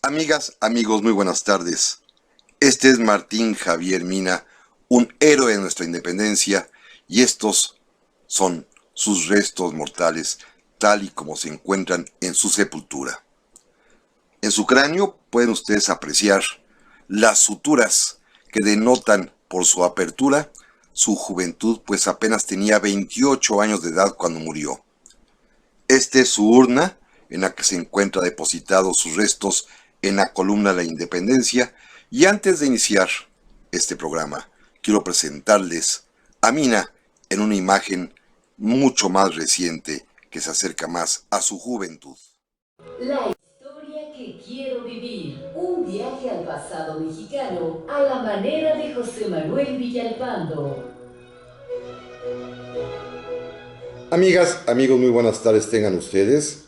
Amigas, amigos, muy buenas tardes. Este es Martín Javier Mina, un héroe de nuestra independencia, y estos son sus restos mortales, tal y como se encuentran en su sepultura. En su cráneo pueden ustedes apreciar las suturas que denotan por su apertura su juventud, pues apenas tenía 28 años de edad cuando murió. Esta es su urna, en la que se encuentra depositados sus restos en la columna de la Independencia. Y antes de iniciar este programa, quiero presentarles a Mina en una imagen mucho más reciente que se acerca más a su juventud. La historia que quiero vivir. Un viaje al pasado mexicano a la manera de José Manuel Villalpando. Amigas, amigos, muy buenas tardes tengan ustedes.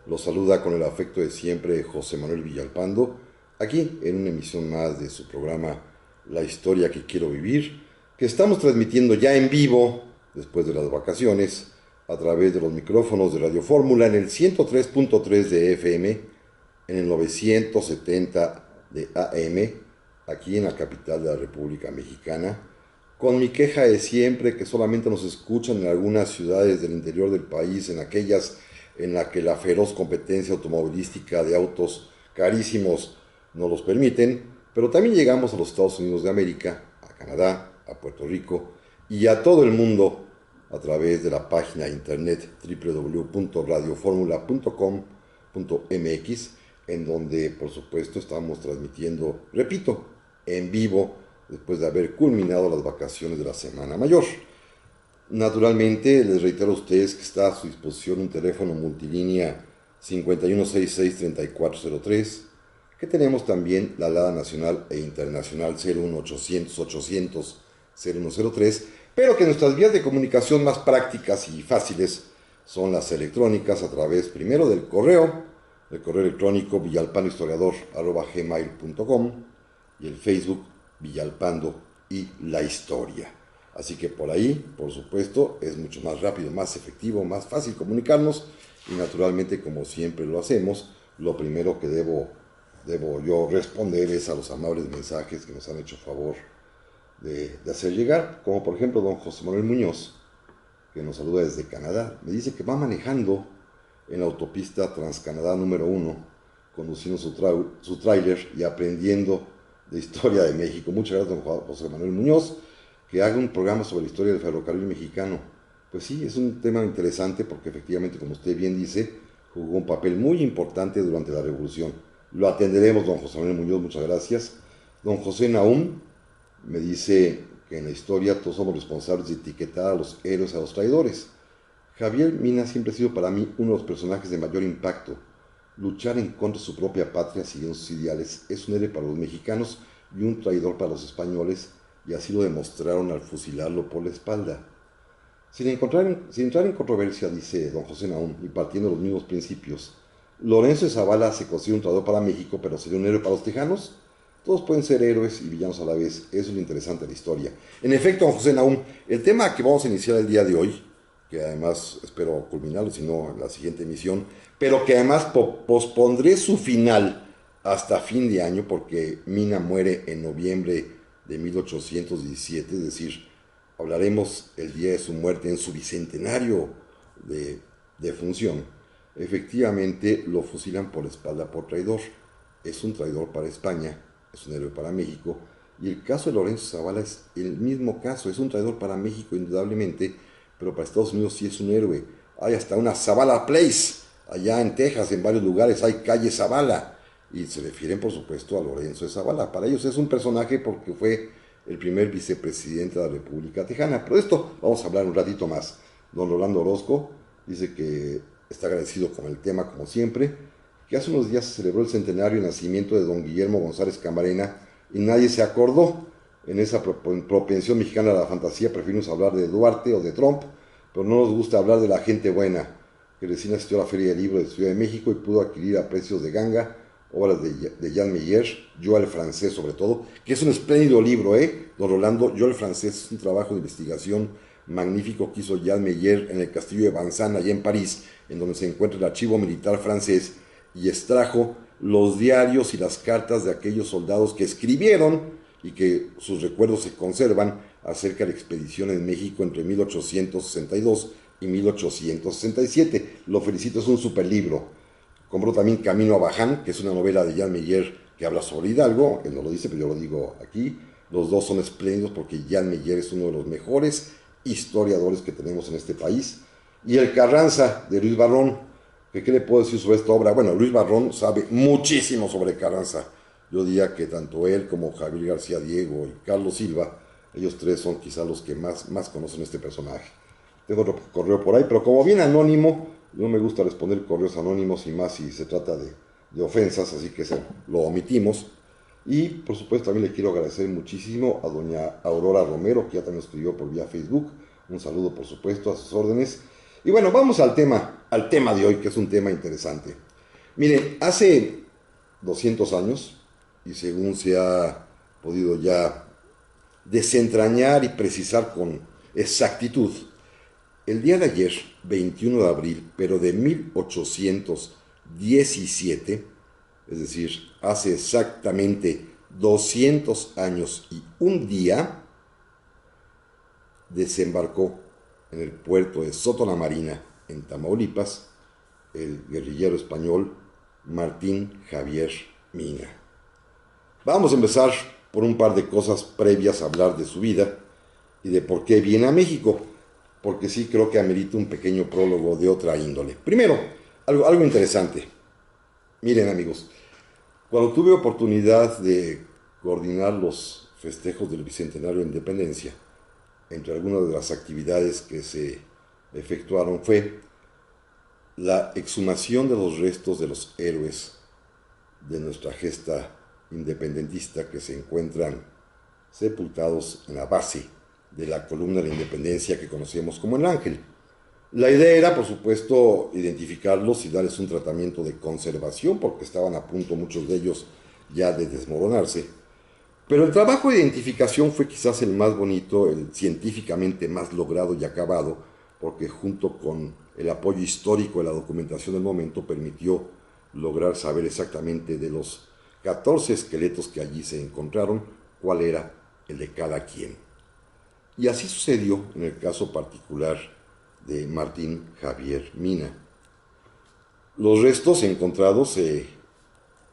Los saluda con el afecto de siempre José Manuel Villalpando, aquí en una emisión más de su programa La historia que quiero vivir, que estamos transmitiendo ya en vivo, después de las vacaciones, a través de los micrófonos de Radio Fórmula en el 103.3 de FM, en el 970 de AM, aquí en la capital de la República Mexicana, con mi queja de siempre que solamente nos escuchan en algunas ciudades del interior del país, en aquellas en las que la feroz competencia automovilística de autos carísimos no los permiten, pero también llegamos a los Estados Unidos de América, a Canadá, a Puerto Rico y a todo el mundo a través de la página de internet www.radioformula.com.mx, en donde por supuesto estamos transmitiendo, repito, en vivo, después de haber culminado las vacaciones de la Semana Mayor. Naturalmente, les reitero a ustedes que está a su disposición un teléfono multilínea 5166-3403, que tenemos también la alada nacional e internacional 01800-800-0103, pero que nuestras vías de comunicación más prácticas y fáciles son las electrónicas a través primero del correo electrónico villalpandohistoriador@gmail.com, y el Facebook Villalpando y la historia. Así que por ahí, por supuesto, es mucho más rápido, más efectivo, más fácil comunicarnos, y naturalmente, como siempre lo hacemos, lo primero que debo yo responder es a los amables mensajes que nos han hecho favor de hacer llegar, como por ejemplo don José Manuel Muñoz, que nos saluda desde Canadá. Me dice que va manejando en la autopista Transcanadá número 1, conduciendo su tráiler y aprendiendo de historia de México. Muchas gracias, don José Manuel Muñoz, que haga un programa sobre la historia del ferrocarril mexicano. Pues sí, es un tema interesante porque efectivamente, como usted bien dice, jugó un papel muy importante durante la Revolución. Lo atenderemos, don José Manuel Muñoz, muchas gracias. Don José Nahum me dice que en la historia todos somos responsables de etiquetar a los héroes, a los traidores. Javier Mina siempre ha sido para mí uno de los personajes de mayor impacto. Luchar en contra de su propia patria siguiendo sus ideales es un héroe para los mexicanos y un traidor para los españoles, y así lo demostraron al fusilarlo por la espalda. Sin entrar en controversia, dice don José Nahum, y partiendo de los mismos principios, Lorenzo de Zavala se considera un traidor para México, pero sería un héroe para los tejanos. Todos pueden ser héroes y villanos a la vez. Eso es lo interesante de la historia. En efecto, don José Nahum, el tema que vamos a iniciar el día de hoy, que además espero culminarlo, si no en la siguiente emisión, pero que además pospondré su final hasta fin de año, porque Mina muere en noviembre de 1817, es decir, hablaremos el día de su muerte en su bicentenario de función. Efectivamente, lo fusilan por la espalda por traidor. Es un traidor para España, es un héroe para México, y el caso de Lorenzo Zavala es el mismo caso, es un traidor para México indudablemente, pero para Estados Unidos sí es un héroe. Hay hasta una Zavala Place, allá en Texas, en varios lugares hay calle Zavala, y se refieren por supuesto a Lorenzo de Zavala. Para ellos es un personaje porque fue el primer vicepresidente de la República Tejana. Pero de esto vamos a hablar un ratito más. Don Rolando Orozco dice que está agradecido con el tema como siempre, que hace unos días se celebró el centenario de nacimiento de don Guillermo González Camarena y nadie se acordó. En esa propensión mexicana a la fantasía preferimos hablar de Duarte o de Trump, pero no nos gusta hablar de la gente buena, que recién asistió a la Feria del Libro de Ciudad de México y pudo adquirir a precios de ganga obras de Jean Meyer, Yo el francés sobre todo, que es un espléndido libro, don Rolando. Yo el francés es un trabajo de investigación magnífico que hizo Jean Meyer en el castillo de Vincennes, allá en París, en donde se encuentra el archivo militar francés, y extrajo los diarios y las cartas de aquellos soldados que escribieron y que sus recuerdos se conservan acerca de la expedición en México entre 1862 y 1867. Lo felicito, es un super libro. Compró también Camino a Baján, que es una novela de Jan Meyer que habla sobre Hidalgo. Él no lo dice, pero yo lo digo aquí. Los dos son espléndidos porque Jan Meyer es uno de los mejores historiadores que tenemos en este país. Y El Carranza, de Luis Barrón, que qué le puedo decir sobre esta obra. Bueno, Luis Barrón sabe muchísimo sobre Carranza. Yo diría que tanto él como Javier García Diego y Carlos Silva, ellos tres son quizás los que más conocen este personaje. Tengo otro correo por ahí, pero como bien anónimo, no me gusta responder correos anónimos y más si se trata de ofensas, así que lo omitimos. Y por supuesto también le quiero agradecer muchísimo a doña Aurora Romero, que ya también escribió por vía Facebook. Un saludo por supuesto, a sus órdenes. Y bueno, vamos al tema de hoy, que es un tema interesante. Miren, hace 200 años, y según se ha podido ya desentrañar y precisar con exactitud, el día de ayer, 21 de abril, pero de 1817, es decir, hace exactamente 200 años y un día, desembarcó en el puerto de Soto la Marina, en Tamaulipas, el guerrillero español Martín Javier Mina. Vamos a empezar por un par de cosas previas a hablar de su vida y de por qué viene a México, porque sí creo que amerita un pequeño prólogo de otra índole. Primero, algo interesante. Miren, amigos, cuando tuve oportunidad de coordinar los festejos del Bicentenario de Independencia, entre algunas de las actividades que se efectuaron fue la exhumación de los restos de los héroes de nuestra gesta independentista que se encuentran sepultados en la base de la columna de la Independencia que conocemos como el Ángel. La idea era, por supuesto, identificarlos y darles un tratamiento de conservación, porque estaban a punto muchos de ellos ya de desmoronarse. Pero el trabajo de identificación fue quizás el más bonito, el científicamente más logrado y acabado, porque junto con el apoyo histórico de la documentación del momento permitió lograr saber exactamente de los 14 esqueletos que allí se encontraron, cuál era el de cada quien. Y así sucedió en el caso particular de Martín Javier Mina. Los restos encontrados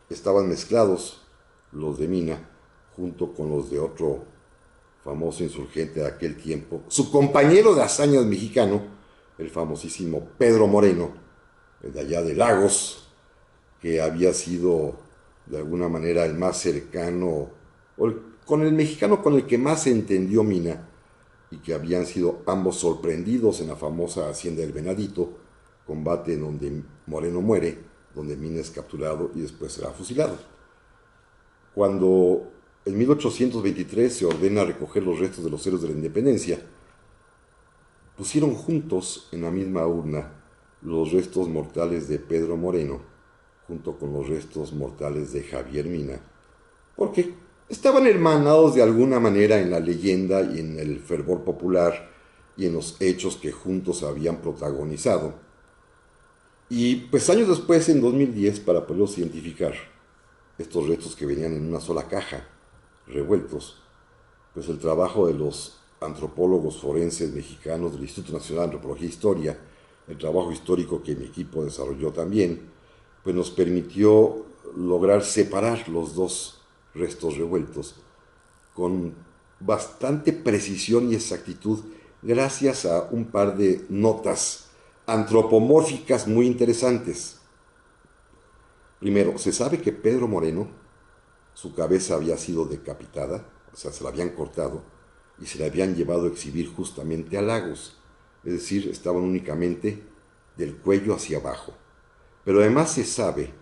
estaban mezclados, los de Mina, junto con los de otro famoso insurgente de aquel tiempo, su compañero de hazañas mexicano, el famosísimo Pedro Moreno, el de allá de Lagos, que había sido de alguna manera el más cercano, con el mexicano con el que más se entendió Mina, y que habían sido ambos sorprendidos en la famosa Hacienda del Venadito, combate en donde Moreno muere, donde Mina es capturado y después será fusilado. Cuando en 1823 se ordena recoger los restos de los héroes de la Independencia, pusieron juntos en la misma urna los restos mortales de Pedro Moreno, junto con los restos mortales de Javier Mina, porque estaban hermanados de alguna manera en la leyenda y en el fervor popular y en los hechos que juntos habían protagonizado. Y pues años después, en 2010, para poderlos identificar, estos restos que venían en una sola caja, revueltos, pues el trabajo de los antropólogos forenses mexicanos del Instituto Nacional de Antropología e Historia, el trabajo histórico que mi equipo desarrolló también, pues nos permitió lograr separar los dos restos revueltos con bastante precisión y exactitud gracias a un par de notas antropomórficas muy interesantes. Primero, se sabe que Pedro Moreno, su cabeza había sido decapitada, o sea, se la habían cortado y se la habían llevado a exhibir justamente a Lagos, es decir, estaban únicamente del cuello hacia abajo. Pero además se sabe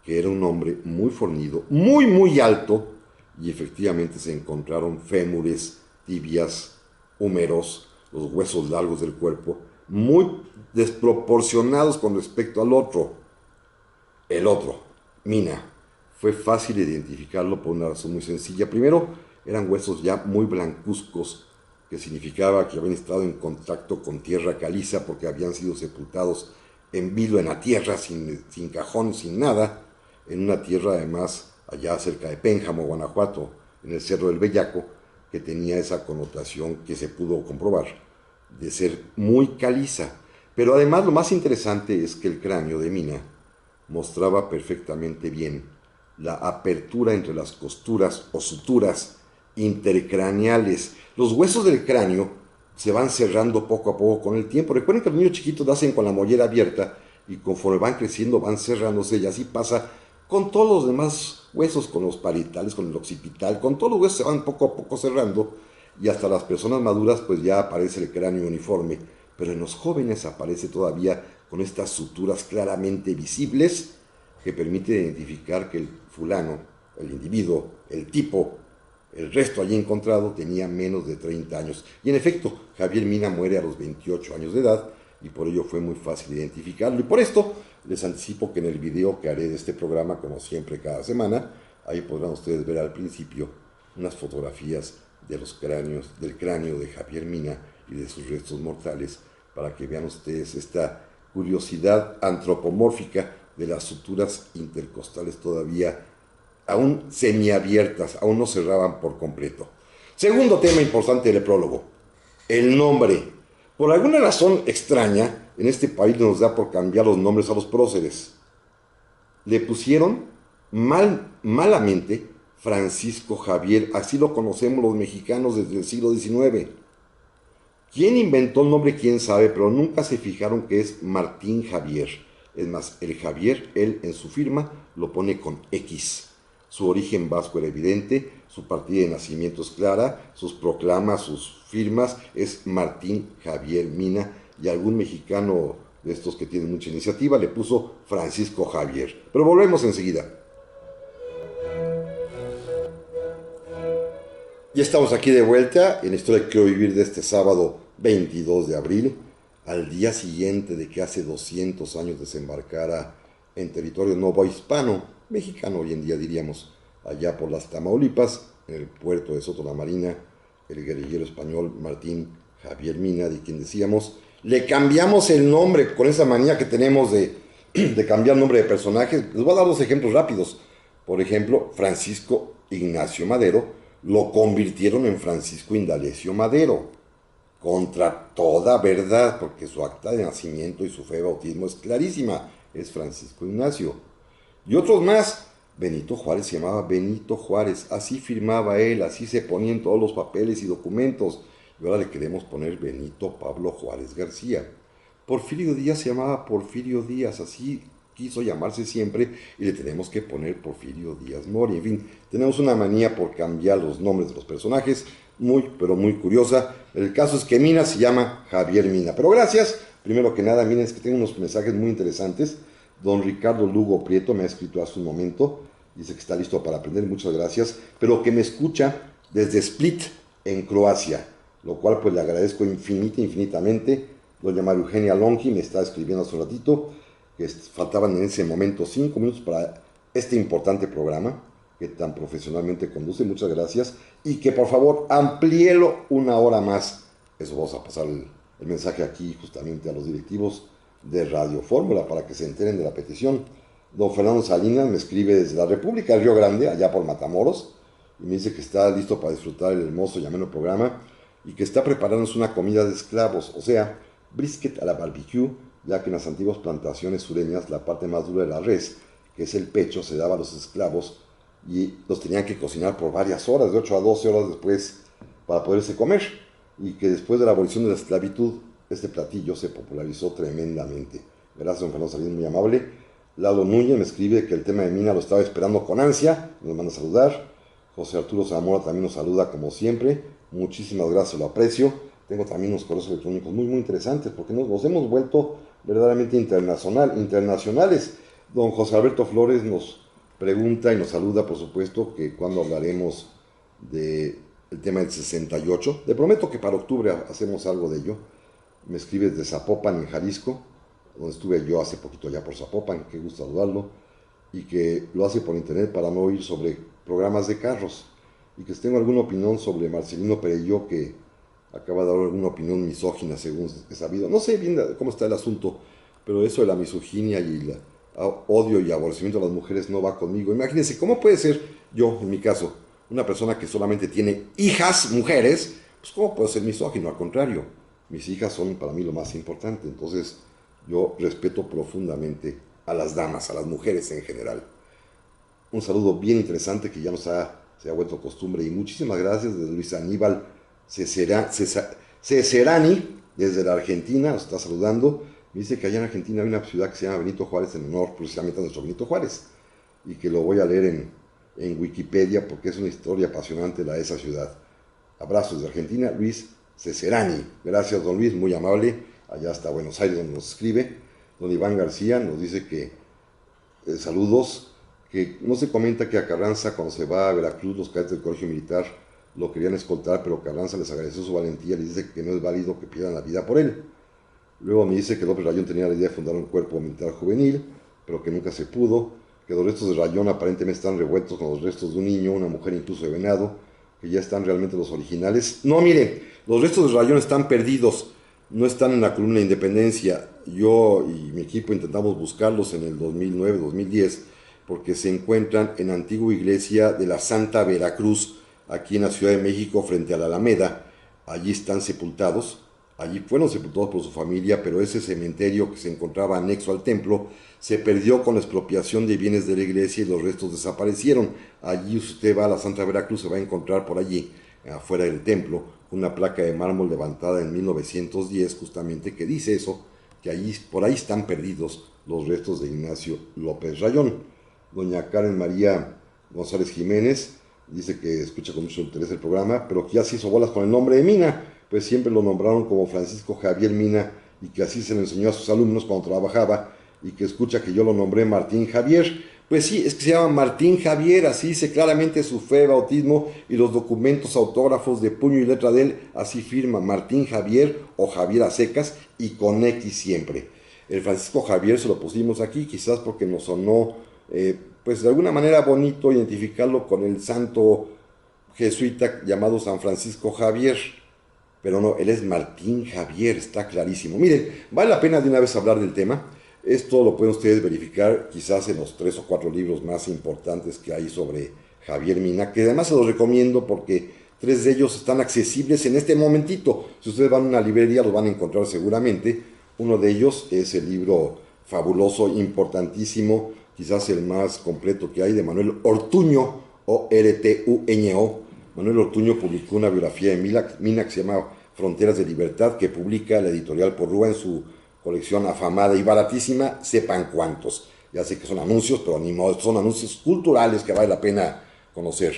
que era un hombre muy fornido, muy alto, y efectivamente se encontraron fémures, tibias, húmeros, los huesos largos del cuerpo, muy desproporcionados con respecto al otro. El otro, Mina, fue fácil identificarlo por una razón muy sencilla. Primero, eran huesos ya muy blancuzcos, que significaba que habían estado en contacto con tierra caliza porque habían sido sepultados en vilo en la tierra, sin cajón, sin nada. en una tierra además allá cerca de Pénjamo, Guanajuato, en el Cerro del Bellaco, que tenía esa connotación que se pudo comprobar, de ser muy caliza. Pero además lo más interesante es que el cráneo de Mina mostraba perfectamente bien la apertura entre las costuras o suturas intercraneales. Los huesos del cráneo se van cerrando poco a poco con el tiempo. Recuerden que los niños chiquitos nacen con la mollera abierta y conforme van creciendo van cerrándose, y así pasa con todos los demás huesos, con los parietales, con el occipital, con todos los huesos se van poco a poco cerrando, y hasta las personas maduras pues ya aparece el cráneo uniforme, pero en los jóvenes aparece todavía con estas suturas claramente visibles que permite identificar que el fulano, el individuo, el tipo, el resto allí encontrado tenía menos de 30 años. Y en efecto, Javier Mina muere a los 28 años de edad, y por ello fue muy fácil identificarlo. Y por esto les anticipo que en el video que haré de este programa, como siempre cada semana, ahí podrán ustedes ver al principio unas fotografías de los cráneos, del cráneo de Javier Mina y de sus restos mortales, para que vean ustedes esta curiosidad antropomórfica de las suturas intercostales todavía aún semiabiertas, aún no cerraban por completo. Segundo tema importante del prólogo, el nombre. Por alguna razón extraña, en este país nos da por cambiar los nombres a los próceres. Le pusieron malamente Francisco Javier, así lo conocemos los mexicanos desde el siglo XIX. ¿Quién inventó el nombre? Quién sabe, pero nunca se fijaron que es Martín Javier. Es más, el Javier, él en su firma lo pone con X. Su origen vasco era evidente, su partida de nacimiento es clara, sus proclamas, sus firmas es Martín Javier Mina, y algún mexicano de estos que tienen mucha iniciativa le puso Francisco Javier. Pero volvemos enseguida. Ya estamos aquí de vuelta en la historia que quiero vivir de este sábado 22 de abril, al día siguiente de que hace 200 años desembarcara en territorio novohispano, mexicano hoy en día diríamos, allá por las Tamaulipas, en el puerto de Soto la Marina, el guerrillero español Martín Javier Mina, de quien decíamos, le cambiamos el nombre con esa manía que tenemos de cambiar nombre de personajes. Les voy a dar dos ejemplos rápidos. Por ejemplo, Francisco Ignacio Madero lo convirtieron en Francisco Indalecio Madero, contra toda verdad, porque su acta de nacimiento y su fe de bautismo es clarísima, es Francisco Ignacio. Y otros más, Benito Juárez se llamaba Benito Juárez, así firmaba él, así se ponía en todos los papeles y documentos, y ahora le queremos poner Benito Pablo Juárez García. Porfirio Díaz se llamaba Porfirio Díaz, así quiso llamarse siempre, y le tenemos que poner Porfirio Díaz Mori. En fin, tenemos una manía por cambiar los nombres de los personajes, muy, pero muy curiosa. El caso es que Mina se llama Javier Mina. Pero gracias, primero que nada, miren, es que tengo unos mensajes muy interesantes. Don Ricardo Lugo Prieto me ha escrito hace un momento, dice que está listo para aprender, muchas gracias, pero que me escucha desde Split, en Croacia, lo cual pues le agradezco infinitamente. Doña María Eugenia Longi me está escribiendo hace un ratito, que faltaban en ese momento 5 minutos para este importante programa que tan profesionalmente conduce, muchas gracias, y que por favor amplíelo una hora más. Eso vamos a pasar el mensaje aquí justamente a los directivos de Radio Fórmula para que se enteren de la petición. Don Fernando Salinas me escribe desde la República de Río Grande, allá por Matamoros, y me dice que está listo para disfrutar el hermoso y ameno programa, y que está preparándose una comida de esclavos, o sea, brisket a la barbecue, ya que en las antiguas plantaciones sureñas la parte más dura de la res, que es el pecho, se daba a los esclavos y los tenían que cocinar por varias horas, de 8 a 12 horas después, para poderse comer, y que después de la abolición de la esclavitud, este platillo se popularizó tremendamente. Gracias, don Fernando Salinas, muy amable. Lalo Núñez me escribe que el tema de Mina lo estaba esperando con ansia, nos manda a saludar. José Arturo Zamora también nos saluda como siempre, muchísimas gracias, lo aprecio. Tengo también unos correos electrónicos muy interesantes, porque nos hemos vuelto verdaderamente internacionales. Don José Alberto Flores nos pregunta y nos saluda, por supuesto, que cuando hablaremos del tema del 68. Le prometo que para octubre hacemos algo de ello. Me escribe desde Zapopan, en Jalisco, donde estuve yo hace poquito ya por Zapopan, qué gusto saludarlo, y que lo hace por internet para no oír sobre programas de carros, y que tengo alguna opinión sobre Marcelino Perelló, que acaba de dar alguna opinión misógina, según he sabido. No sé bien cómo está el asunto, pero eso de la misoginia y odio y aborrecimiento a las mujeres no va conmigo. Imagínense, ¿cómo puede ser yo, en mi caso, una persona que solamente tiene hijas mujeres? Pues ¿cómo puedo ser misógino? Al contrario, mis hijas son para mí lo más importante. Entonces yo respeto profundamente a las damas, a las mujeres en general. Un saludo bien interesante que ya se ha vuelto costumbre, y muchísimas gracias de Luis Aníbal Ceserani, desde la Argentina, nos está saludando. Me dice que allá en Argentina hay una ciudad que se llama Benito Juárez, en honor precisamente a nuestro Benito Juárez, y que lo voy a leer en Wikipedia porque es una historia apasionante la de esa ciudad. Abrazos de Argentina, Luis Ceserani. Gracias, don Luis, muy amable. Allá hasta Buenos Aires, donde nos escribe. Don Iván García nos dice que saludos, que no se comenta que a Carranza, cuando se va a Veracruz, los cadetes del Colegio Militar lo querían escoltar, pero Carranza les agradeció su valentía y les dice que no es válido que pierdan la vida por él. Luego me dice que López Rayón tenía la idea de fundar un cuerpo militar juvenil, pero que nunca se pudo, que los restos de Rayón aparentemente están revueltos con los restos de un niño, una mujer, incluso de venado, que ya están realmente los originales. No, mire, los restos de Rayón están perdidos, no están en la columna de Independencia. Yo y mi equipo intentamos buscarlos en el 2009, 2010, porque se encuentran en la antigua iglesia de la Santa Veracruz, aquí en la Ciudad de México, frente a la Alameda. Allí están sepultados. Allí fueron sepultados por su familia, pero ese cementerio que se encontraba anexo al templo se perdió con la expropiación de bienes de la iglesia y los restos desaparecieron. Allí usted va a la Santa Veracruz, se va a encontrar por allí, afuera del templo, una placa de mármol levantada en 1910, justamente, que dice eso, que allí, por ahí están perdidos los restos de Ignacio López Rayón. Doña Karen María González Jiménez dice que escucha con mucho interés el programa, pero que ya se hizo bolas con el nombre de Mina, pues siempre lo nombraron como Francisco Javier Mina, y que así se lo enseñó a sus alumnos cuando trabajaba, y que escucha que yo lo nombré Martín Javier. Pues sí, es que se llama Martín Javier, así dice claramente su fe, bautismo y los documentos autógrafos de puño y letra de él, así firma Martín Javier o Javier a secas y con X siempre. El Francisco Javier se lo pusimos aquí, quizás porque nos sonó, pues de alguna manera bonito identificarlo con el santo jesuita llamado San Francisco Javier. Pero no, él es Martín Javier, está clarísimo. Miren, vale la pena de una vez hablar del tema. Esto lo pueden ustedes verificar quizás en los 3 o 4 libros más importantes que hay sobre Javier Mina, que además se los recomiendo porque 3 de ellos están accesibles en este momentito. Si ustedes van a una librería los van a encontrar seguramente. Uno de ellos es el libro fabuloso, importantísimo, quizás el más completo que hay, de Manuel Ortuño, Ortuño. Manuel Ortuño publicó una biografía de Mina que se llama Fronteras de Libertad, que publica la editorial Porrúa en su colección afamada y baratísima, sepan cuántos. Ya sé que son anuncios, pero ni modo, son anuncios culturales que vale la pena conocer.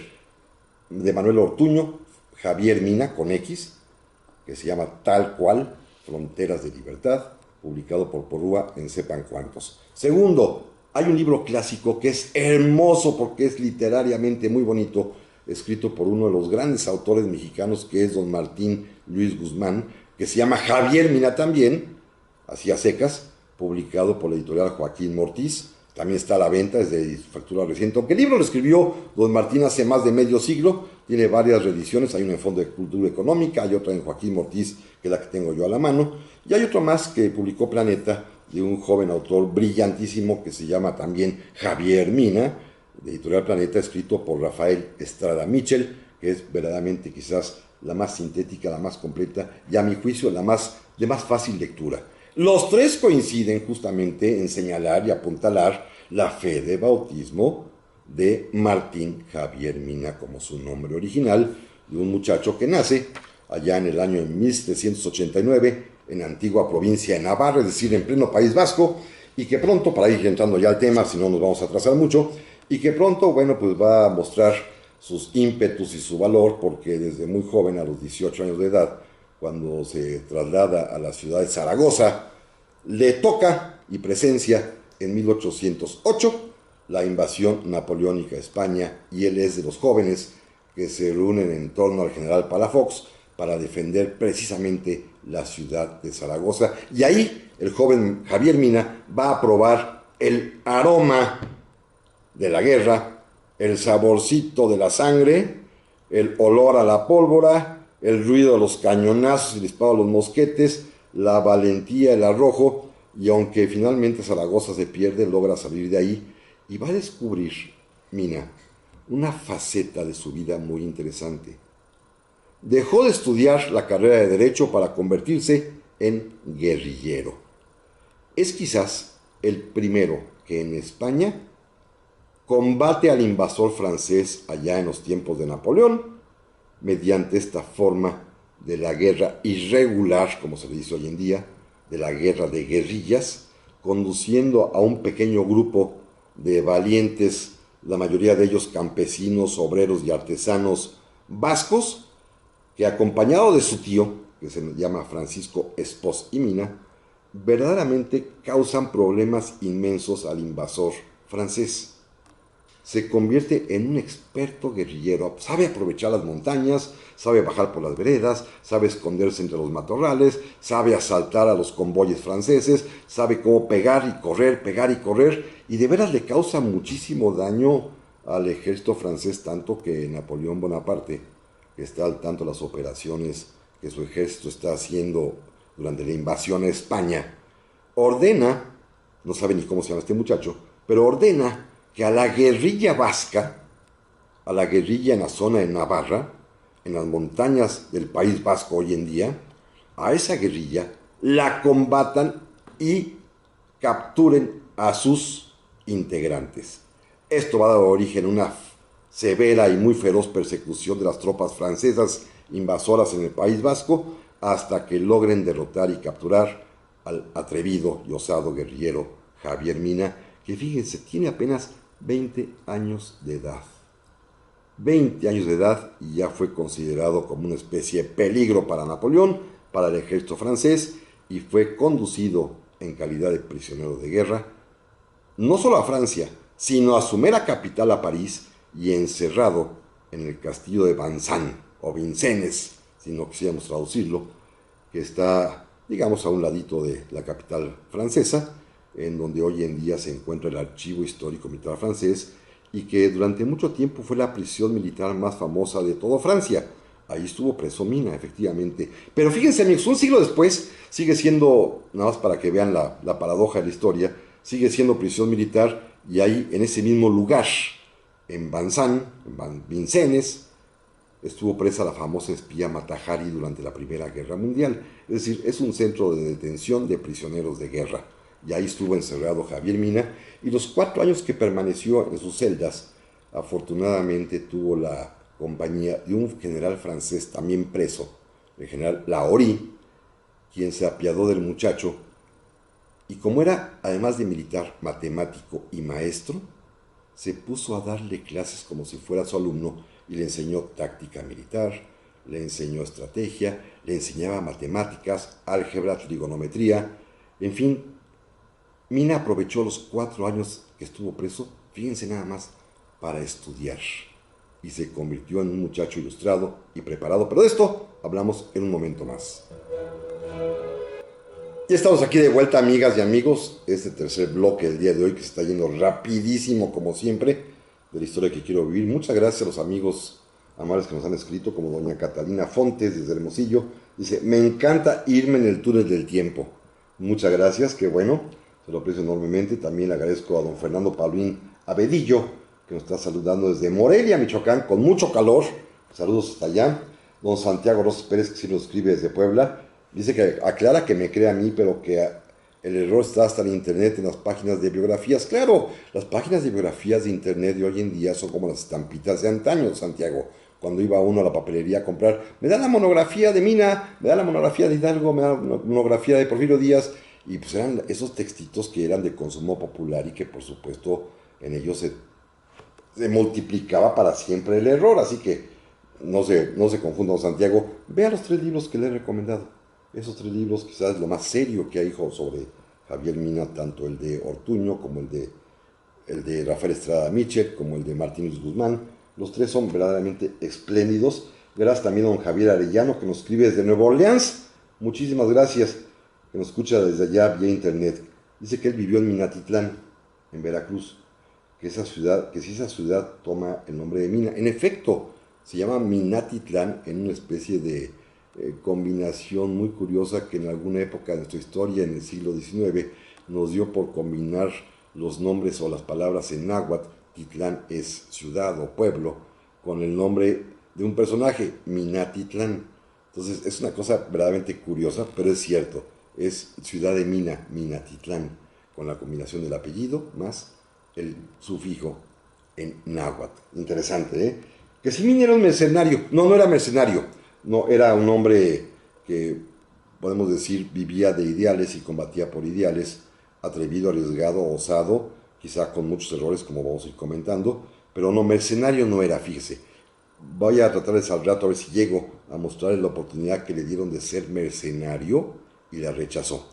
De Manuel Ortuño, Javier Mina, con X, que se llama tal cual, Fronteras de Libertad, publicado por Porrúa en sepan cuántos. Segundo, hay un libro clásico que es hermoso porque es literariamente muy bonito, escrito por uno de los grandes autores mexicanos, que es don Martín Luis Guzmán, que se llama Javier Mina también, así a secas, publicado por la editorial Joaquín Mortiz. También está a la venta, es de factura reciente, aunque el libro lo escribió don Martín hace más de medio siglo, tiene varias reediciones, hay una en Fondo de Cultura Económica, hay otra en Joaquín Mortiz, que es la que tengo yo a la mano, y hay otro más que publicó Planeta, de un joven autor brillantísimo que se llama también Javier Mina, de Editorial Planeta, escrito por Rafael Estrada Mitchell, que es verdaderamente quizás la más sintética, la más completa y a mi juicio de más fácil lectura. Los 3 coinciden justamente en señalar y apuntalar la fe de bautismo de Martín Javier Mina como su nombre original, de un muchacho que nace allá en el año 1789 en la antigua provincia de Navarra, es decir, en pleno País Vasco, y que pronto, para ir entrando ya al tema, si no nos vamos a atrasar mucho, y que pronto, bueno, pues va a mostrar sus ímpetus y su valor, porque desde muy joven, a los 18 años de edad, cuando se traslada a la ciudad de Zaragoza, le toca y presencia en 1808 la invasión napoleónica a España, y él es de los jóvenes que se reúnen en torno al general Palafox para defender precisamente la ciudad de Zaragoza. Y ahí el joven Javier Mina va a probar el aroma de la guerra, el saborcito de la sangre, el olor a la pólvora, el ruido de los cañonazos y el disparo de los mosquetes, la valentía, el arrojo y aunque finalmente Zaragoza se pierde, logra salir de ahí y va a descubrir, Mina, una faceta de su vida muy interesante. Dejó de estudiar la carrera de Derecho para convertirse en guerrillero. Es quizás el primero que en España combate al invasor francés allá en los tiempos de Napoleón, mediante esta forma de la guerra irregular, como se le dice hoy en día, de la guerra de guerrillas, conduciendo a un pequeño grupo de valientes, la mayoría de ellos campesinos, obreros y artesanos vascos, que acompañado de su tío, que se llama Francisco Espós y Mina, verdaderamente causan problemas inmensos al invasor francés. Se convierte en un experto guerrillero, sabe aprovechar las montañas, sabe bajar por las veredas, sabe esconderse entre los matorrales, sabe asaltar a los convoyes franceses, sabe cómo pegar y correr, y de veras le causa muchísimo daño al ejército francés, tanto que Napoleón Bonaparte, que está al tanto de las operaciones que su ejército está haciendo durante la invasión a España, ordena, no sabe ni cómo se llama este muchacho, pero ordena que a la guerrilla vasca, a la guerrilla en la zona de Navarra, en las montañas del País Vasco hoy en día, a esa guerrilla la combatan y capturen a sus integrantes. Esto va a dar origen a una severa y muy feroz persecución de las tropas francesas invasoras en el País Vasco, hasta que logren derrotar y capturar al atrevido y osado guerrillero Javier Mina, que fíjense, tiene apenas 20 años de edad. 20 años de edad y ya fue considerado como una especie de peligro para Napoleón, para el ejército francés, y fue conducido en calidad de prisionero de guerra, no solo a Francia, sino a su mera capital, a París, y encerrado en el castillo de Vincennes, o Vincennes, si no quisiéramos traducirlo, que está, digamos, a un ladito de la capital francesa, en donde hoy en día se encuentra el Archivo Histórico Militar Francés, y que durante mucho tiempo fue la prisión militar más famosa de toda Francia. Ahí estuvo preso Mina, efectivamente. Pero fíjense, amigos, un siglo después sigue siendo, nada más para que vean la paradoja de la historia, sigue siendo prisión militar, y ahí, en ese mismo lugar, en Vincennes, Vincennes, estuvo presa la famosa espía Mata Hari durante la Primera Guerra Mundial. Es decir, es un centro de detención de prisioneros de guerra. Y ahí estuvo encerrado Javier Mina, y los 4 años que permaneció en sus celdas, afortunadamente tuvo la compañía de un general francés también preso, el general Lahorie, quien se apiadó del muchacho, y como era, además de militar, matemático y maestro, se puso a darle clases como si fuera su alumno, y le enseñó táctica militar, le enseñó estrategia, le enseñaba matemáticas, álgebra, trigonometría, en fin. Mina aprovechó los 4 años que estuvo preso, fíjense nada más, para estudiar, y se convirtió en un muchacho ilustrado y preparado. Pero de esto hablamos en un momento más. Ya estamos aquí de vuelta, amigas y amigos, este tercer bloque del día de hoy, que se está yendo rapidísimo como siempre, de la historia que quiero vivir. Muchas gracias a los amigos amables que nos han escrito, como doña Catalina Fontes desde Hermosillo. Dice: me encanta irme en el túnel del tiempo. Muchas gracias, qué bueno, se lo aprecio enormemente. También le agradezco a don Fernando Paulín Abedillo, que nos está saludando desde Morelia, Michoacán, con mucho calor. Saludos hasta allá. Don Santiago Rosas Pérez, que sí nos escribe desde Puebla, dice que aclara que me cree a mí, pero que el error está hasta en internet, en las páginas de biografías. Claro, las páginas de biografías de internet de hoy en día son como las estampitas de antaño, Santiago. Cuando iba uno a la papelería a comprar, me da la monografía de Mina, me da la monografía de Hidalgo, me da la monografía de Porfirio Díaz, y pues eran esos textitos que eran de consumo popular, y que por supuesto en ellos se multiplicaba para siempre el error. Así que no se confunda, don Santiago, vea los 3 libros que le he recomendado. Esos 3 libros quizás es lo más serio que hay sobre Javier Mina, tanto el de Ortuño como el de Rafael Estrada Mitchell, como el de Martín Luis Guzmán. Los 3 son verdaderamente espléndidos. Gracias también a don Javier Arellano, que nos escribe desde Nueva Orleans. Muchísimas gracias, que nos escucha desde allá vía internet. Dice que él vivió en Minatitlán, en Veracruz, que si esa ciudad toma el nombre de Mina. En efecto, se llama Minatitlán, en una especie de combinación muy curiosa que en alguna época de nuestra historia, en el siglo XIX, nos dio por combinar los nombres o las palabras en náhuatl. Titlán es ciudad o pueblo, con el nombre de un personaje, Minatitlán. Entonces es una cosa verdaderamente curiosa, pero es cierto, es ciudad de Mina, Minatitlán, con la combinación del apellido más el sufijo en náhuatl. Interesante, ¿eh? Que si Mina era un mercenario. No, no era mercenario. No, era un hombre que, podemos decir, vivía de ideales y combatía por ideales, atrevido, arriesgado, osado, quizá con muchos errores, como vamos a ir comentando, pero no, mercenario no era, fíjese. Voy a tratarles al rato a ver si llego a mostrarles la oportunidad que le dieron de ser mercenario y la rechazó.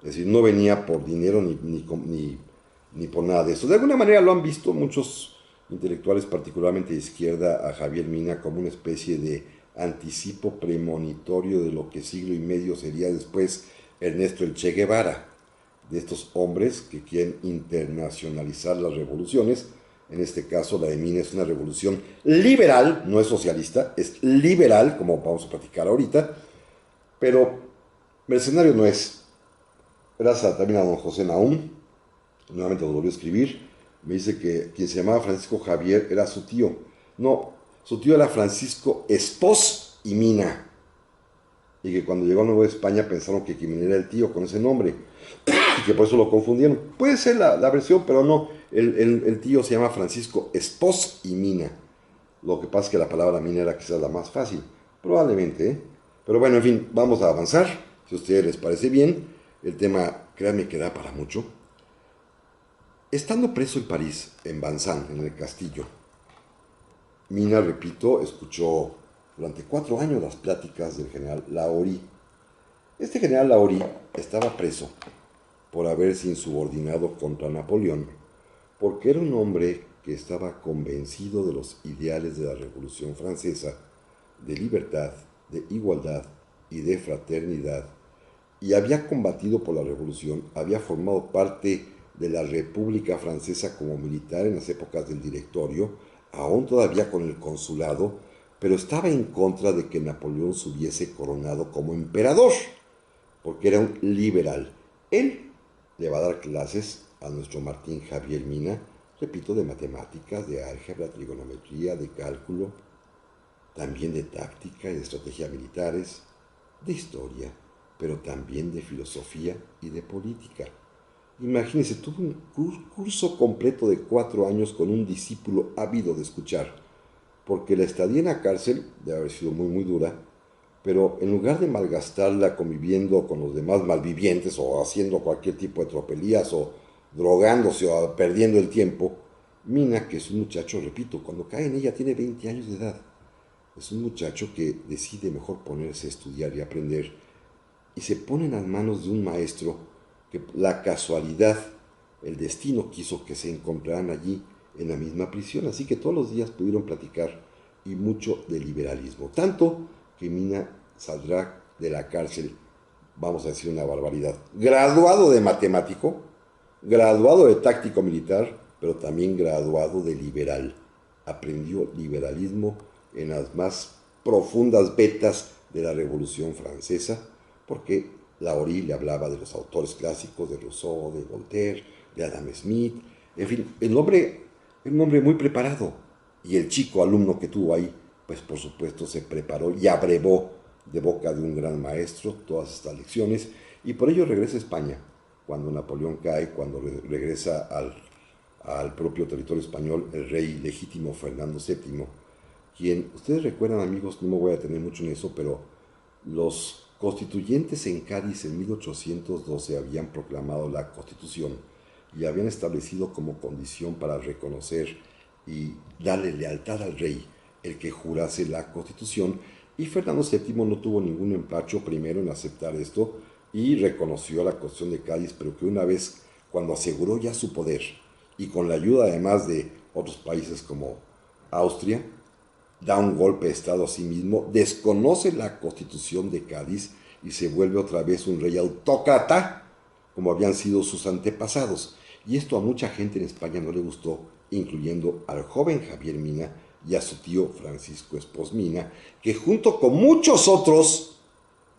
Es decir, no venía por dinero ni por nada de eso. De alguna manera lo han visto muchos intelectuales, particularmente de izquierda, a Javier Mina como una especie de anticipo premonitorio de lo que siglo y medio sería después Ernesto el Che Guevara, de estos hombres que quieren internacionalizar las revoluciones. En este caso la de Mina es una revolución liberal, no es socialista, es liberal, como vamos a platicar ahorita, pero mercenario no es. Gracias también a don José Nahum, nuevamente nos volvió a escribir, me dice que quien se llamaba Francisco Javier era su tío. No, su tío era Francisco Espós y Mina, y que cuando llegó a Nueva España pensaron que Quimena era el tío con ese nombre, y que por eso lo confundieron. Puede ser la versión, pero no, el tío se llama Francisco Espós y Mina. Lo que pasa es que la palabra Mina era quizás la más fácil, probablemente, ¿eh? Pero bueno, en fin, vamos a avanzar, si a ustedes les parece bien. El tema, créanme que da para mucho. Estando preso en París, en Vincennes, en el castillo, Mina, repito, escuchó durante 4 años las pláticas del general Lahorie. Este general Lahorie estaba preso por haberse insubordinado contra Napoleón, porque era un hombre que estaba convencido de los ideales de la Revolución Francesa, de libertad, de igualdad y de fraternidad, y había combatido por la Revolución, había formado parte de la República Francesa como militar en las épocas del Directorio, aún todavía con el consulado, pero estaba en contra de que Napoleón se hubiese coronado como emperador, porque era un liberal. Él le va a dar clases a nuestro Martín Javier Mina, repito, de matemáticas, de álgebra, trigonometría, de cálculo, también de táctica y de estrategia militares, de historia, pero también de filosofía y de política. Imagínense, tuvo un curso completo de 4 años con un discípulo ávido de escuchar, porque la estadía en la cárcel debe haber sido muy, muy dura, pero en lugar de malgastarla conviviendo con los demás malvivientes o haciendo cualquier tipo de tropelías o drogándose o perdiendo el tiempo, Mina, que es un muchacho, repito, cuando cae en ella tiene 20 años de edad, es un muchacho que decide mejor ponerse a estudiar y aprender y se pone en las manos de un maestro que la casualidad, el destino quiso que se encontraran allí en la misma prisión, así que todos los días pudieron platicar y mucho de liberalismo, tanto que Mina saldrá de la cárcel, vamos a decir una barbaridad, graduado de matemático, graduado de táctico militar, pero también graduado de liberal. Aprendió liberalismo en las más profundas vetas de la Revolución Francesa, porque Lahorie le hablaba de los autores clásicos, de Rousseau, de Voltaire, de Adam Smith, en fin, el hombre era un hombre muy preparado, y el chico alumno que tuvo ahí, pues por supuesto se preparó y abrevó de boca de un gran maestro todas estas lecciones, y por ello regresa a España, cuando Napoleón cae, cuando regresa al propio territorio español el rey legítimo Fernando VII, quien, ustedes recuerdan amigos, no me voy a detener mucho en eso, pero los constituyentes en Cádiz en 1812 habían proclamado la Constitución y habían establecido como condición para reconocer y darle lealtad al rey el que jurase la Constitución, y Fernando VII no tuvo ningún empacho primero en aceptar esto y reconoció la Constitución de Cádiz, pero que una vez, cuando aseguró ya su poder y con la ayuda además de otros países como Austria, da un golpe de Estado a sí mismo, desconoce la Constitución de Cádiz y se vuelve otra vez un rey autócrata, como habían sido sus antepasados. Y esto a mucha gente en España no le gustó, incluyendo al joven Javier Mina y a su tío Francisco Espós Mina, que junto con muchos otros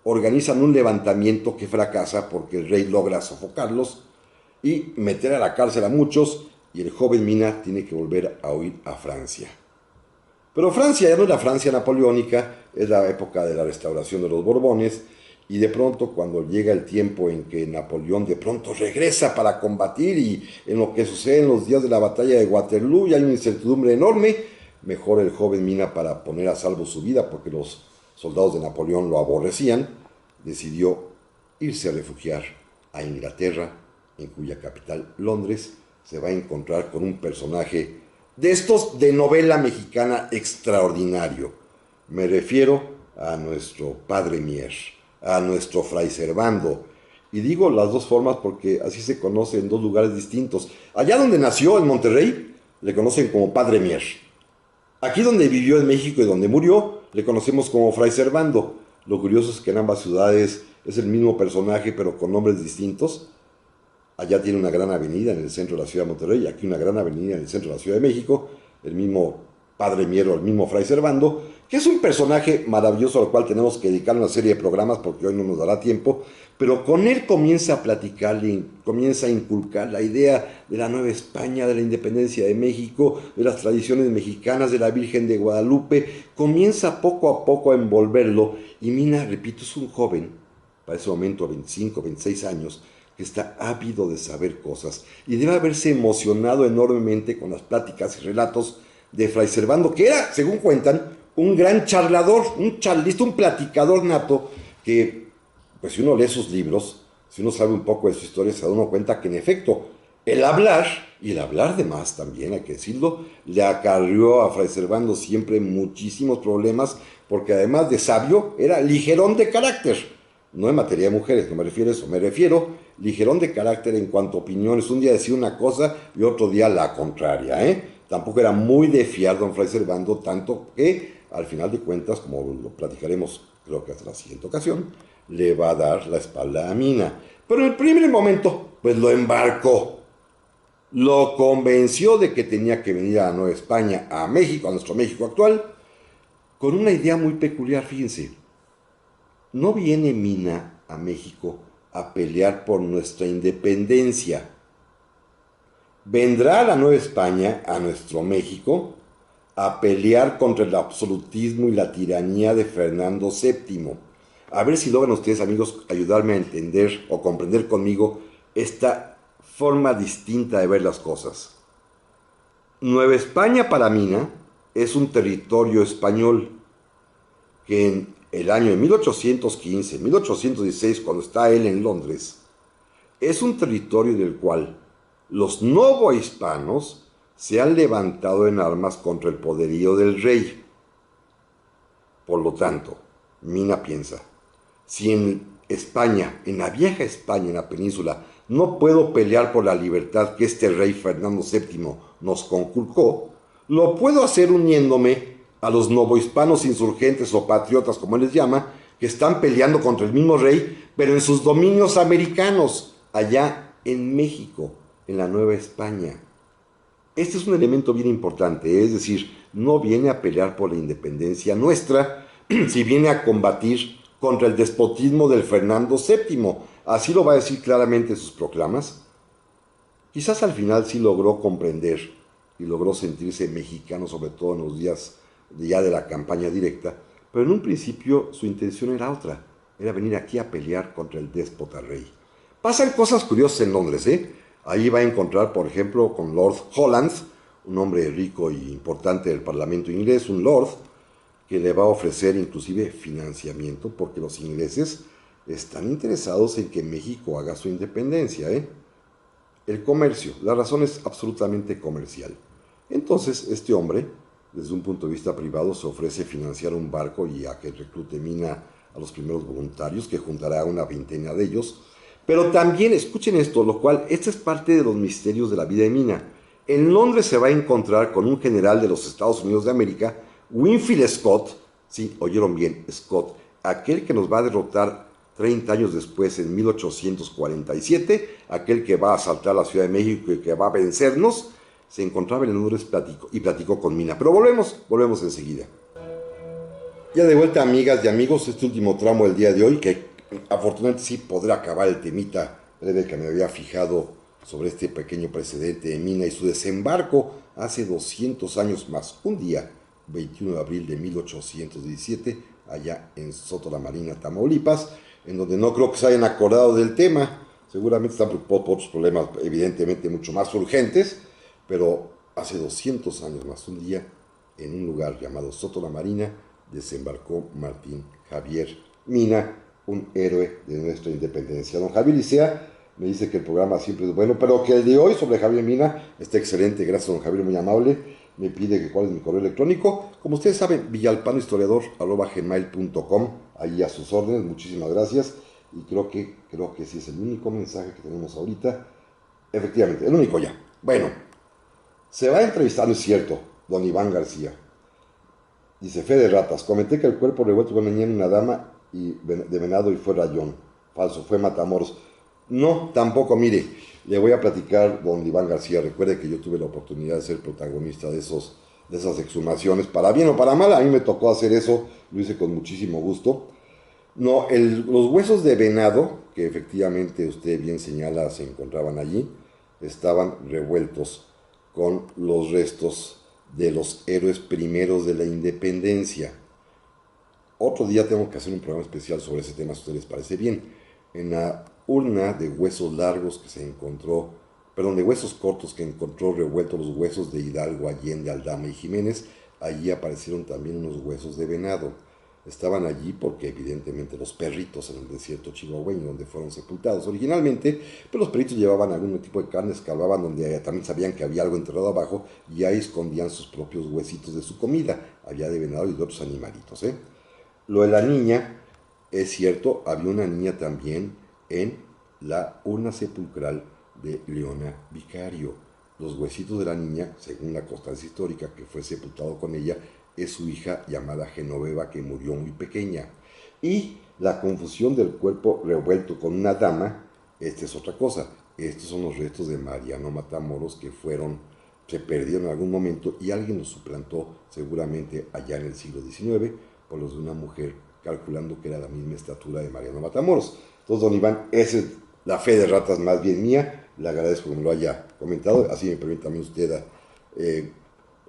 organizan un levantamiento que fracasa porque el rey logra sofocarlos y meter a la cárcel a muchos, y el joven Mina tiene que volver a huir a Francia. Pero Francia ya no es la Francia napoleónica, es la época de la restauración de los Borbones, y de pronto cuando llega el tiempo en que Napoleón de pronto regresa para combatir, y en lo que sucede en los días de la batalla de Waterloo, y hay una incertidumbre enorme, mejor el joven Mina, para poner a salvo su vida, porque los soldados de Napoleón lo aborrecían, decidió irse a refugiar a Inglaterra, en cuya capital, Londres, se va a encontrar con un personaje de estos de novela mexicana extraordinario. Me refiero a nuestro padre Mier, a nuestro Fray Servando. Y digo las dos formas porque así se conoce en dos lugares distintos. Allá donde nació, en Monterrey, le conocen como padre Mier. Aquí donde vivió en México y donde murió, le conocemos como Fray Servando. Lo curioso es que en ambas ciudades es el mismo personaje, pero con nombres distintos. Allá tiene una gran avenida en el centro de la ciudad de Monterrey, aquí una gran avenida en el centro de la Ciudad de México, el mismo padre Mier, el mismo Fray Servando, que es un personaje maravilloso al cual tenemos que dedicar una serie de programas porque hoy no nos dará tiempo, pero con él comienza a platicarle, comienza a inculcar la idea de la Nueva España, de la independencia de México, de las tradiciones mexicanas, de la Virgen de Guadalupe, comienza poco a poco a envolverlo, y Mina, repito, es un joven, para ese momento 25, 26 años, que está ávido de saber cosas, y debe haberse emocionado enormemente con las pláticas y relatos de Fray Servando, que era, según cuentan, un gran charlador, un charlista, un platicador nato, que, pues si uno lee sus libros, si uno sabe un poco de su historia, se da uno cuenta que en efecto, el hablar, y el hablar de más también, hay que decirlo, le acarrió a Fray Servando siempre muchísimos problemas, porque además de sabio, era ligerón de carácter. No en materia de mujeres, no me refiero a eso, me refiero ligerón de carácter en cuanto a opiniones. Un día decía una cosa y otro día la contraria, ¿eh? Tampoco era muy de fiar don Fray Servando, tanto que al final de cuentas, como lo platicaremos creo que hasta la siguiente ocasión, le va a dar la espalda a Mina. Pero en el primer momento, pues lo embarcó. Lo convenció de que tenía que venir a Nueva España, a México, a nuestro México actual, con una idea muy peculiar, fíjense. No viene Mina a México a pelear por nuestra independencia. Vendrá a la Nueva España, a nuestro México, a pelear contra el absolutismo y la tiranía de Fernando VII. A ver si logran ustedes, amigos, ayudarme a entender o comprender conmigo esta forma distinta de ver las cosas. Nueva España para Mina es un territorio español que en el año de 1815, 1816, cuando está él en Londres, es un territorio del cual los novohispanos se han levantado en armas contra el poderío del rey. Por lo tanto, Mina piensa, si en España, en la vieja España, en la península, no puedo pelear por la libertad que este rey Fernando VII nos conculcó, lo puedo hacer uniéndome a los novohispanos insurgentes o patriotas, como él les llama, que están peleando contra el mismo rey, pero en sus dominios americanos, allá en México, en la Nueva España. Este es un elemento bien importante, es decir, no viene a pelear por la independencia nuestra, si viene a combatir contra el despotismo del Fernando VII. Así lo va a decir claramente en sus proclamas. Quizás al final sí logró comprender y logró sentirse mexicano, sobre todo en los días ya de la campaña directa, pero en un principio su intención era otra, era venir aquí a pelear contra el déspota rey. Pasan cosas curiosas en Londres, Ahí va a encontrar, por ejemplo, con Lord Holland, un hombre rico e importante del Parlamento inglés, un lord, que le va a ofrecer inclusive financiamiento, porque los ingleses están interesados en que México haga su independencia, El comercio, la razón es absolutamente comercial. Entonces, este hombre, desde un punto de vista privado, se ofrece financiar un barco y a que reclute Mina a los primeros voluntarios, que juntará una veintena de ellos. Pero también, escuchen esto, lo cual, esta es parte de los misterios de la vida de Mina. En Londres se va a encontrar con un general de los Estados Unidos de América, Winfield Scott, sí, oyeron bien, Scott, aquel que nos va a derrotar 30 años después, en 1847, aquel que va a asaltar la Ciudad de México y que va a vencernos, se encontraba en Londres y platicó con Mina. Pero volvemos enseguida. Ya de vuelta, amigas y amigos, este último tramo del día de hoy, que afortunadamente sí podrá acabar el temita breve que me había fijado sobre este pequeño precedente de Mina y su desembarco hace 200 años más un día, 21 de abril de 1817, allá en Soto la Marina, Tamaulipas, en donde no creo que se hayan acordado del tema, seguramente están preocupados por otros problemas evidentemente mucho más urgentes, pero hace 200 años más un día, en un lugar llamado Soto la Marina, desembarcó Martín Javier Mina, un héroe de nuestra independencia. Don Javier Licea me dice que el programa siempre es bueno, pero que el de hoy sobre Javier Mina está excelente. Gracias, don Javier, muy amable. Me pide que cuál es mi correo electrónico. Como ustedes saben, villalpanohistoriador@gmail.com, ahí a sus órdenes. Muchísimas gracias. Y creo que sí es el único mensaje que tenemos ahorita. Efectivamente, el único ya. Bueno, se va a entrevistar, no es cierto, don Iván García. Dice, fe de ratas, comenté que el cuerpo revuelto venía en una dama de venado y fue rayón. Falso, fue Matamoros. No, tampoco, mire, le voy a platicar, don Iván García, recuerde que yo tuve la oportunidad de ser protagonista de esas exhumaciones, para bien o para mal, a mí me tocó hacer eso, lo hice con muchísimo gusto. No, los huesos de venado, que efectivamente usted bien señala se encontraban allí, estaban revueltos con los restos de los héroes primeros de la independencia. Otro día tengo que hacer un programa especial sobre ese tema, si a ustedes les parece bien. En la urna de huesos largos que se encontró, perdón, de huesos cortos que encontró revueltos los huesos de Hidalgo, Allende, Aldama y Jiménez, allí aparecieron también unos huesos de venado. Estaban allí porque evidentemente los perritos en el desierto chihuahueño donde fueron sepultados originalmente, pero los perritos llevaban algún tipo de carne, escarbaban donde también sabían que había algo enterrado abajo y ahí escondían sus propios huesitos de su comida, había de venado y de otros animalitos. Lo de la niña, es cierto, había una niña también en la urna sepulcral de Leona Vicario. Los huesitos de la niña, según la constancia histórica que fue sepultado con ella, es su hija llamada Genoveva, que murió muy pequeña. Y la confusión del cuerpo revuelto con una dama, esta es otra cosa. Estos son los restos de Mariano Matamoros que se perdieron en algún momento y alguien los suplantó seguramente allá en el siglo XIX por los de una mujer, calculando que era la misma estatura de Mariano Matamoros. Entonces, don Iván, esa es la fe de ratas más bien mía. Le agradezco que me lo haya comentado, así me permite también usted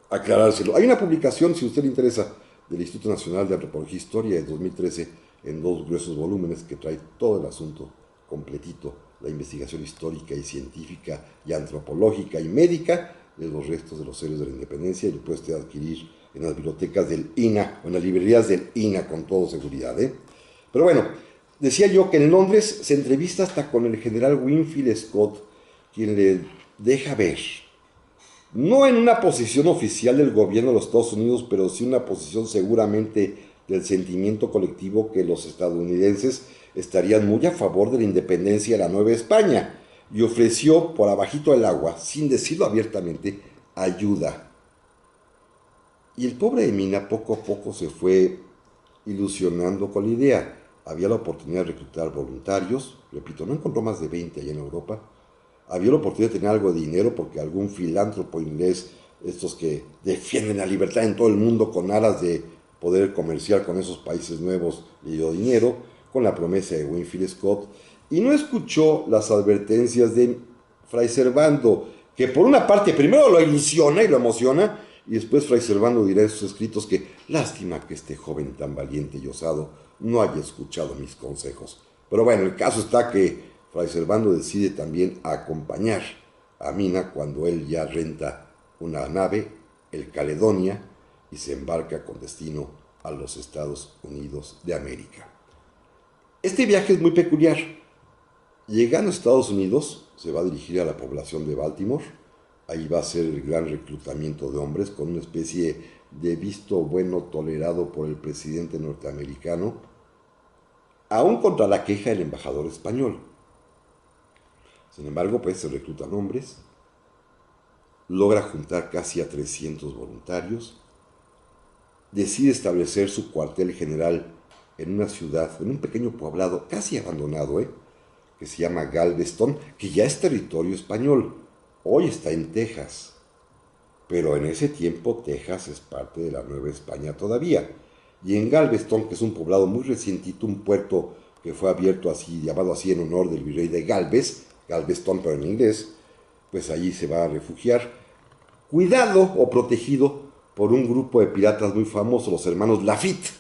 aclarárselo. Hay una publicación, si a usted le interesa, del Instituto Nacional de Antropología e Historia de 2013, en 2 gruesos volúmenes, que trae todo el asunto completito, la investigación histórica y científica y antropológica y médica de los restos de los héroes de la independencia, y lo puede usted adquirir en las bibliotecas del INA o en las librerías del INA con toda seguridad. Pero bueno, decía yo que en Londres se entrevista hasta con el general Winfield Scott, quien le deja ver, no en una posición oficial del gobierno de los Estados Unidos, pero sí una posición seguramente del sentimiento colectivo, que los estadounidenses estarían muy a favor de la independencia de la Nueva España, y ofreció por abajito del agua, sin decirlo abiertamente, ayuda. Y el pobre de Mina poco a poco se fue ilusionando con la idea. Había la oportunidad de reclutar voluntarios, repito, no encontró más de 20 allá en Europa. Había la oportunidad de tener algo de dinero porque algún filántropo inglés, estos que defienden la libertad en todo el mundo con aras de poder comerciar con esos países nuevos, le dio dinero, con la promesa de Winfield Scott, y no escuchó las advertencias de Fray Servando, que por una parte primero lo ilusiona y lo emociona, y después Fray Servando dirá en sus escritos que lástima que este joven tan valiente y osado no haya escuchado mis consejos. Pero bueno, el caso está que Fray Servando decide también acompañar a Mina cuando él ya renta una nave, el Caledonia, y se embarca con destino a los Estados Unidos de América. Este viaje es muy peculiar. Llegando a Estados Unidos, se va a dirigir a la población de Baltimore. Ahí va a ser el gran reclutamiento de hombres con una especie de visto bueno tolerado por el presidente norteamericano, aún contra la queja del embajador español. Sin embargo, pues se reclutan hombres, logra juntar casi a 300 voluntarios, decide establecer su cuartel general en una ciudad, en un pequeño poblado casi abandonado, que se llama Galveston, que ya es territorio español. Hoy está en Texas, pero en ese tiempo Texas es parte de la Nueva España todavía. Y en Galveston, que es un poblado muy recientito, un puerto que fue abierto así, llamado así en honor del virrey de Galvez, Galveston pero en inglés, pues allí se va a refugiar, cuidado o protegido por un grupo de piratas muy famosos, los hermanos Lafitte,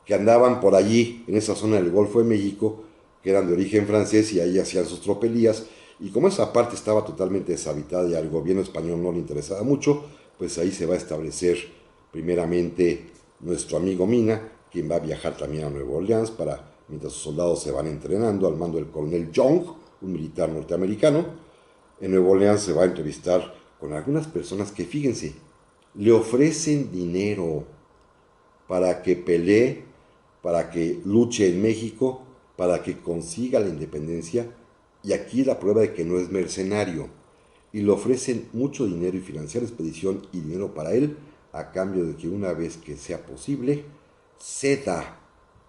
que andaban por allí, en esa zona del Golfo de México, que eran de origen francés y ahí hacían sus tropelías. Y como esa parte estaba totalmente deshabitada y al gobierno español no le interesaba mucho, pues ahí se va a establecer primeramente nuestro amigo Mina, quien va a viajar también a Nueva Orleans mientras sus soldados se van entrenando al mando del coronel Young, un militar norteamericano. En Nueva Orleans se va a entrevistar con algunas personas que, fíjense, le ofrecen dinero para que pelee, para que luche en México, para que consiga la independencia, y aquí la prueba de que no es mercenario, y le ofrecen mucho dinero y financiar la expedición y dinero para él, a cambio de que una vez que sea posible, ceda,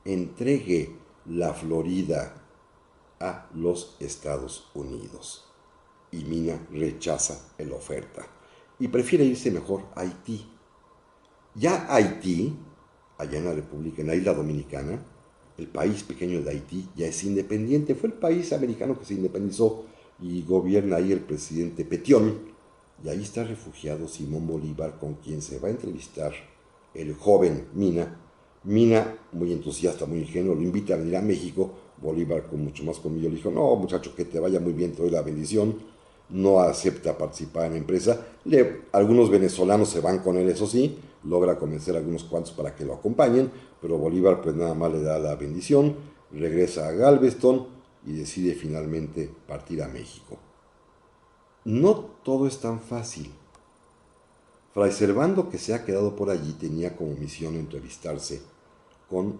entregue la Florida a los Estados Unidos. Y Mina rechaza la oferta y prefiere irse mejor a Haití. Ya Haití, allá en la República, en la isla Dominicana, el país pequeño de Haití ya es independiente. Fue el país americano que se independizó y gobierna ahí el presidente Petión. Y ahí está refugiado Simón Bolívar, con quien se va a entrevistar el joven Mina. Mina, muy entusiasta, muy ingenuo, lo invita a venir a México. Bolívar, con mucho más colmillo, le dijo: no, muchacho, que te vaya muy bien, te doy la bendición. No acepta participar en la empresa. Algunos venezolanos se van con él, eso sí, logra convencer a algunos cuantos para que lo acompañen, pero Bolívar pues nada más le da la bendición, regresa a Galveston y decide finalmente partir a México. No todo es tan fácil. Fray Servando, que se ha quedado por allí, tenía como misión entrevistarse con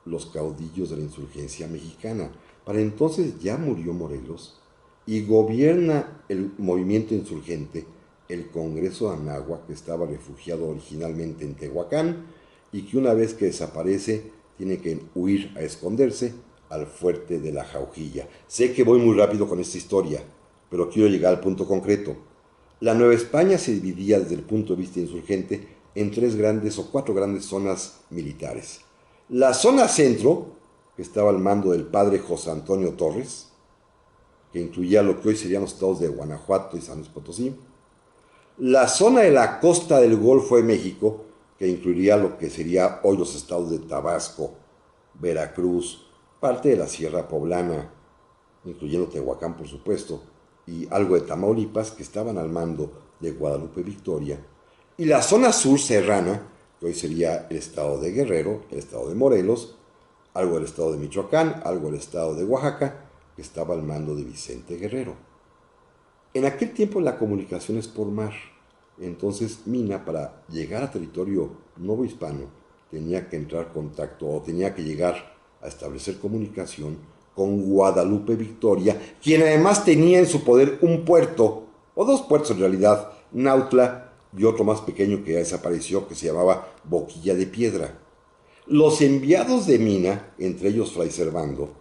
los caudillos de la insurgencia mexicana. Para entonces ya murió Morelos y gobierna el movimiento insurgente el Congreso de Anáhuac, que estaba refugiado originalmente en Tehuacán y que una vez que desaparece tiene que huir a esconderse al fuerte de la Jaujilla. Sé que voy muy rápido con esta historia, pero quiero llegar al punto concreto. La Nueva España se dividía desde el punto de vista insurgente en 3 grandes o 4 grandes zonas militares. La zona centro, que estaba al mando del padre José Antonio Torres, que incluía lo que hoy serían los estados de Guanajuato y San Luis Potosí. La zona de la costa del Golfo de México, que incluiría lo que sería hoy los estados de Tabasco, Veracruz, parte de la Sierra Poblana, incluyendo Tehuacán, por supuesto, y algo de Tamaulipas, que estaban al mando de Guadalupe Victoria, y la zona sur serrana, que hoy sería el estado de Guerrero, el estado de Morelos, algo del estado de Michoacán, algo del estado de Oaxaca, que estaba al mando de Vicente Guerrero. En aquel tiempo la comunicación es por mar, entonces Mina, para llegar a territorio novohispano, tenía que entrar en contacto o tenía que llegar a establecer comunicación con Guadalupe Victoria, quien además tenía en su poder un puerto, o 2 puertos en realidad, Nautla y otro más pequeño que ya desapareció, que se llamaba Boquilla de Piedra. Los enviados de Mina, entre ellos Fray Servando,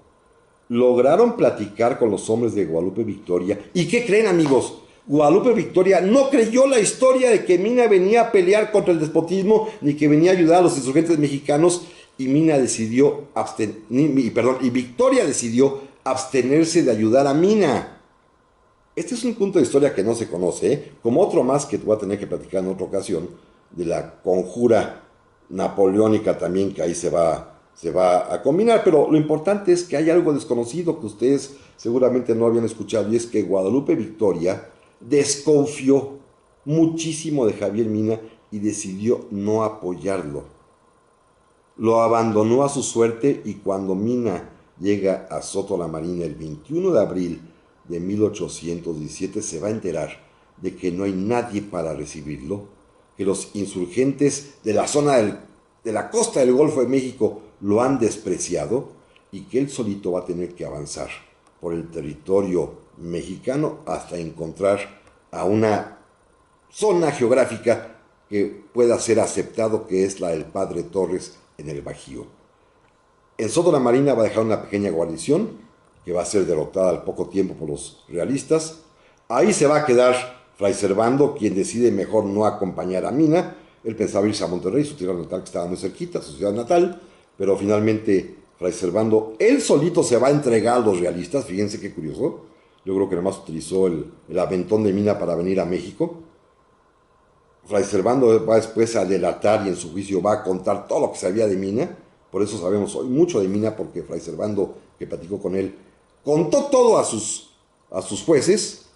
lograron platicar con los hombres de Guadalupe Victoria. ¿Y qué creen, amigos? Guadalupe Victoria no creyó la historia de que Mina venía a pelear contra el despotismo ni que venía a ayudar a los insurgentes mexicanos, y Mina decidió Victoria decidió abstenerse de ayudar a Mina. Este es un punto de historia que no se conoce, como otro más que voy a tener que platicar en otra ocasión, de la conjura napoleónica también, que ahí se va a combinar, pero lo importante es que hay algo desconocido que ustedes seguramente no habían escuchado, y es que Guadalupe Victoria desconfió muchísimo de Javier Mina y decidió no apoyarlo. Lo abandonó a su suerte, y cuando Mina llega a Soto la Marina el 21 de abril de 1817 se va a enterar de que no hay nadie para recibirlo, que los insurgentes de la zona de la costa del Golfo de México lo han despreciado y que él solito va a tener que avanzar por el territorio mexicano hasta encontrar a una zona geográfica que pueda ser aceptado, que es la del Padre Torres en el Bajío. En Soto la Marina va a dejar una pequeña guarnición que va a ser derrotada al poco tiempo por los realistas. Ahí se va a quedar Fray Servando, quien decide mejor no acompañar a Mina, Él pensaba irse a Monterrey, su tierra natal que estaba muy cerquita, su ciudad natal, pero finalmente Fray Servando, él solito se va a entregar a los realistas, fíjense qué curioso. Yo creo que nada más utilizó el aventón de Mina para venir a México. Fray Servando va después a delatar y en su juicio va a contar todo lo que sabía de Mina. Por eso sabemos hoy mucho de Mina, porque Fray Servando, que platicó con él, contó todo a sus jueces,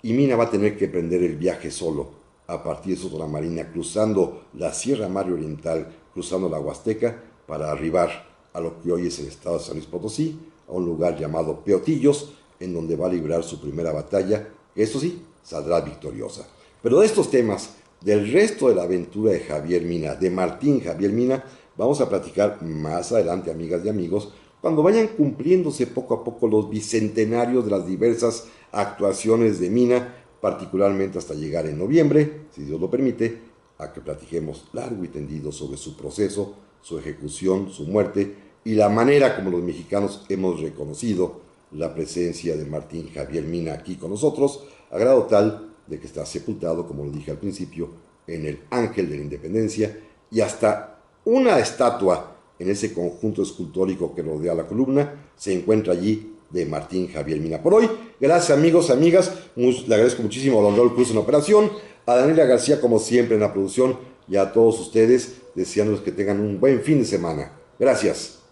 y Mina va a tener que emprender el viaje solo a partir de Soto la Marina, cruzando la Sierra Madre Oriental, cruzando la Huasteca, para arribar a lo que hoy es el estado de San Luis Potosí, a un lugar llamado Peotillos, en donde va a librar su primera batalla, que eso sí, saldrá victoriosa. Pero de estos temas, del resto de la aventura de Javier Mina, de Martín Javier Mina, vamos a platicar más adelante, amigas y amigos, cuando vayan cumpliéndose poco a poco los bicentenarios de las diversas actuaciones de Mina, particularmente hasta llegar en noviembre, si Dios lo permite, a que platiquemos largo y tendido sobre su proceso, su ejecución, su muerte y la manera como los mexicanos hemos reconocido la presencia de Martín Javier Mina aquí con nosotros, a grado tal de que está sepultado, como lo dije al principio, en el Ángel de la Independencia, y hasta una estatua en ese conjunto escultórico que rodea la columna se encuentra allí de Martín Javier Mina. Por hoy, gracias amigos, amigas, le agradezco muchísimo a don Raúl Cruz en la operación, a Daniela García como siempre en la producción, y a todos ustedes deseándoles que tengan un buen fin de semana. Gracias.